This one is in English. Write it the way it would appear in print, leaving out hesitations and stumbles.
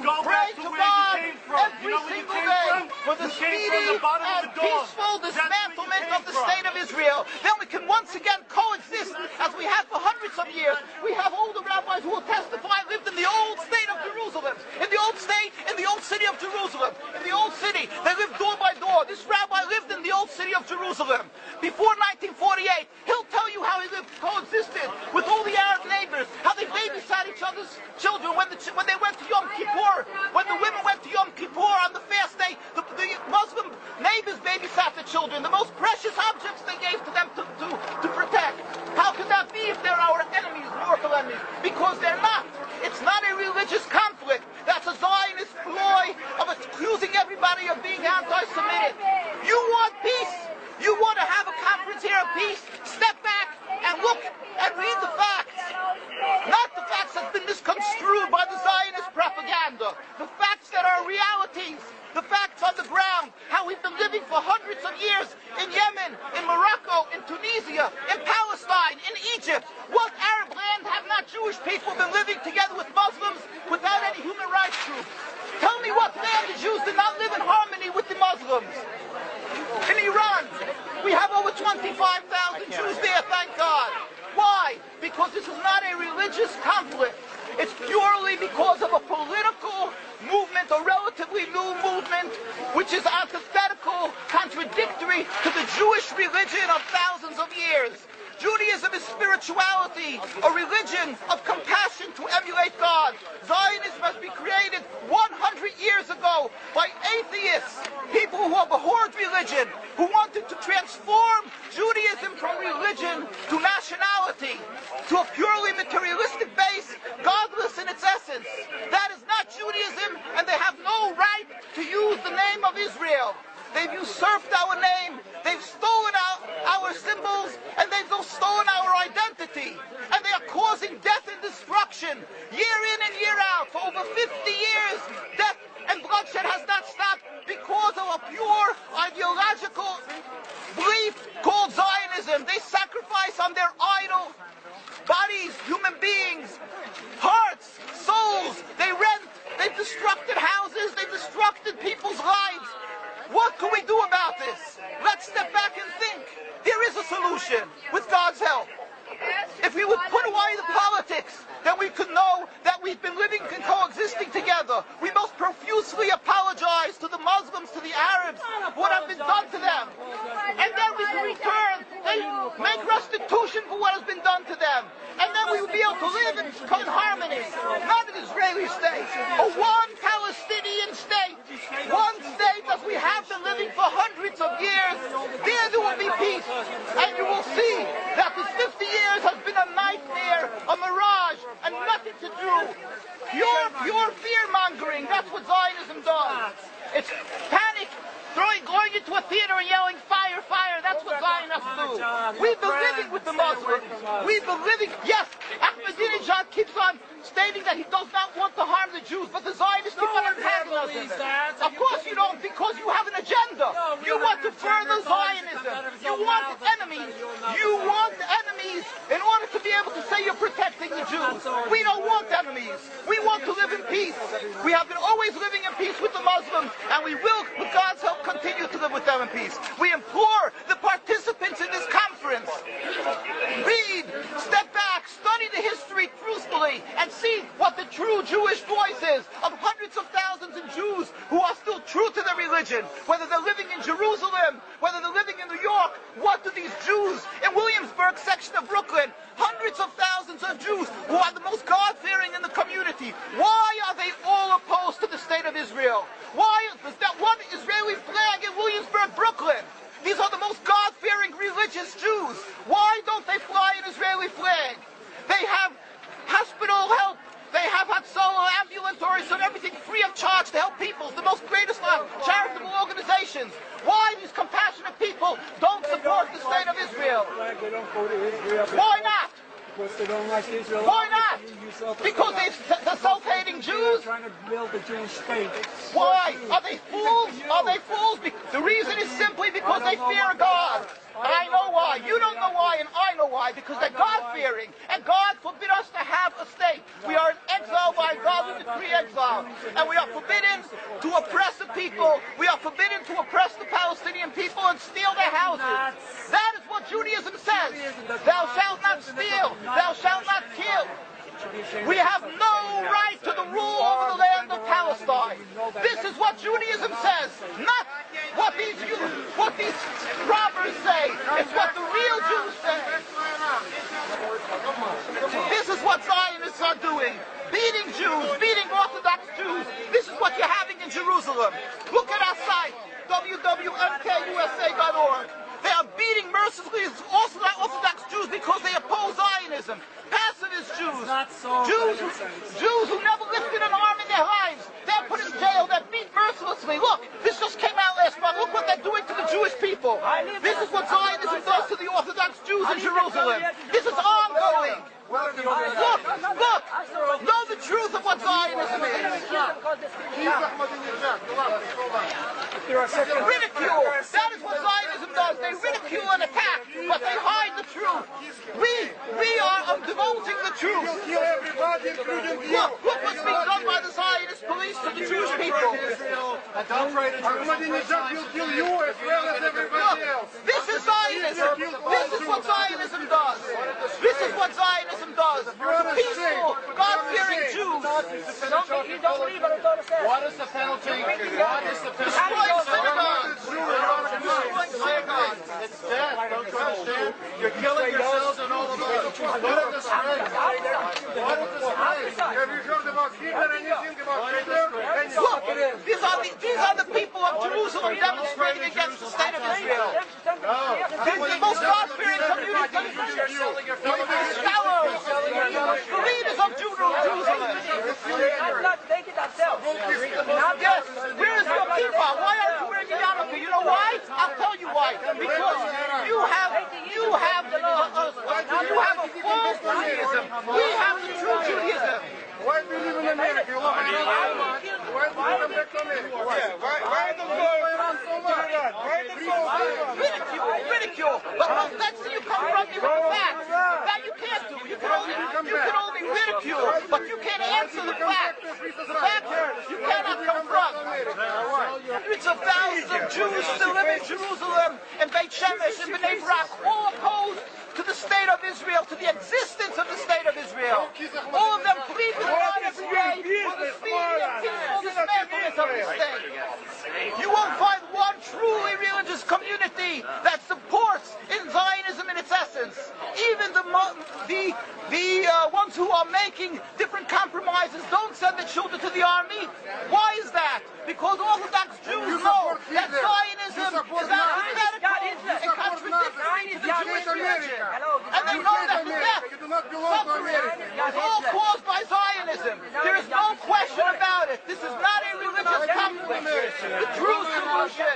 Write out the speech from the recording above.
pray to God every single day for the speedy and peaceful dismantlement of the state of Israel. Then we can once again coexist as we have for hundreds of years. We have older rabbis who will testify lived in the old state of Jerusalem, in the old state, in the old city of Jerusalem, in the old city. They lived door by door. This rabbi lived in the old city of Jerusalem. Before 1948, he'll tell you how he lived, coexisted with all the Arab neighbors, how they babysat each other's children when they went to Yom Kippur, when the women went to Yom Kippur on the fast day, the Muslim neighbors babysat the children, the most precious objects they gave to them to protect. How could that be if they're our enemies, mortal enemies? Because they're not. It's not a religious conflict. That's a Zionist ploy of accusing everybody of being anti-Semitic. You want peace? You want to have a conference here of peace? Step back and look and read the facts. Not the facts that have been misconstrued by the Zionist propaganda. The facts that are realities. The facts on the ground. How we've been living for hundreds of years in Yemen, in Morocco, in Tunisia, in Palestine, in Egypt. What Arab land have not Jewish people been living together with Muslims without any human rights groups? Tell me what land the Jews did not live in harmony with the Muslims. In Iran, we have over 25,000 Jews there, thank God. Why? Because this is not a religious conflict. It's purely because of a political movement, a relatively new movement, which is antithetical, contradictory to the Jewish religion of thousands of years. Judaism is spirituality, a religion of compassion to emulate God. Zionism must be created 100 years ago by atheists, people who have abhorred religion, who wanted to transform Judaism from religion to nationality, to a purely materialistic base, godless in its essence. That is not Judaism, and they have no right to use the name of Israel. They've usurped our name, they've stolen our symbols, and they've stolen our identity. And they are causing death and destruction, year in and year out. For over 50 years, death and bloodshed has not stopped because of a pure ideological belief called Zionism. They sacrifice on their idol bodies, human beings, hearts, souls. They rent, they've destructed houses, they've destructed people's lives. What can we do about this? Let's step back and think. There is a solution, with God's help. If we would put away the politics, then we could know that we've been living and coexisting together. We most profusely apologize to the Muslims, to the Arabs, for what has been done to them. And then we can return, they make restitution for what has been done to them. And then we will be able to live in harmony. Not an Israeli state, a one Palestinian state. One state as we have been living for hundreds of years. There will be peace. And you will see that this 50 years has been a nightmare, a mirage, and nothing to do. Pure fear-mongering, that's what Zionism does. It's panic, going into a theater and yelling, fire, fire, that's what Zionists do. We've been living with the Muslims. We've been living, yes, Ahmadinejad keeps on stating that he does not want to harm the Jews, but the Zionists keep on antagonizing them. Of course you don't, because you have an agenda. You want to further Zionism. You want enemies. You want enemies in order to be able to say you're protecting the Jews. We don't want enemies. We want to live in peace. We have been always living in peace with the Muslims, and we will, with God's help, continue to live with them in peace. We implore the participants in this conference, read, step back, study the history truthfully, and see what the true Jewish voice is of hundreds of thousands of Jews who are still true to their religion, whether they're living in Jerusalem, whether they're living in New York. What do these Jews in Williamsburg section of Brooklyn, hundreds of thousands of Jews who are the most God-fearing in the community, why are they all opposed to the state of Israel? Why is that one Israeli flag in Williamsburg, Brooklyn? These are the most God-fearing religious Jews. Why don't they fly an Israeli flag? They have hospital help. They have Hatzolah, ambulatories, and everything free of charge to help people. The most greatest charitable organizations. Why these compassionate people don't support the state of Israel? Why not? Because they don't like Israel. Why not? Because they're self-hating Jews? Trying to build a Jewish state. Why? Are they fools? Are they fools? The reason is simply because they fear God. I know why. You don't know why, and I know why. Because they're God-fearing, and God forbid us to have a state. We are in exile by God with decree exile, and we are forbidden to oppress the people. We are forbidden to oppress the Palestinian people and steal their houses. That is what Judaism says. Thou shalt not steal. Thou shalt not kill. We have no right to the rule over the land of Palestine. This is what Judaism says, not what these robbers say. It's what the real Jews say. This is what Zionists are doing. Beating Jews, beating Orthodox Jews. This is what you're having in Jerusalem. Look at our site, www.mkusa.org. They are beating mercilessly Orthodox Jews because they oppose Zionism. Pacifist Jews, Jews who never lifted an arm in their lives, they're put in jail, they're beat mercilessly. Look, this just came out last month. Look what they're doing to the Jewish people. This is what Zionism does to the Orthodox Jews in Jerusalem. This is ongoing. Look, know the truth of what Zionism is. Ridicule. That is what Zionism does. They ridicule and attack, but they hide the truth. We are divulging the truth. Look what's being done by the Zionist police to the Jewish people. Ahmadinejad will kill you as well as everybody else. This is Zionism. This is what Zionism does. This is what Zionism does. Peaceful, God-fearing Jews. What is the penalty? Destroying synagogues. Destroying synagogues. It's death. Don't you understand? You're killing yourselves and all of us. What is the spread? What is the spread? Have you heard about Hitler? Anything about Hitler? Look, these are the people of Jerusalem demonstrating against the state of Israel. This is the most God-fearing community. Scholars, the leaders of Jerusalem. Yes, where is your kippah? Why aren't you wearing a yarmulke? You know why? I'll tell you why. Because you have a false Judaism. We have the true Judaism. Why do you live in America? You love America so much. Why do you come back to America? Why do you go around so much? Why do you go Ridicule. But that's you come from me with the facts. That you can't do. You can only ridicule, but you can't answer the facts. The facts you cannot confront. Hundreds of thousands of Jews still live in Jerusalem, and Beit Shemesh, and Bnei Brak, all opposed to the state of Israel, to the existence of the state of Israel. All of them plead with God every day for the speedy and peaceful dismantlement of the state. You won't find one truly religious community that supports in Zionism in its essence. Even the ones who are making different compromises don't send the children to the army. Why is that? Because Orthodox Jews know that Zionism is antithetical and contradictory to the Jewish religion. And they know that the death, suffering, is all caused by Zionism. There is no question about it. This is not a religious conflict. The true solution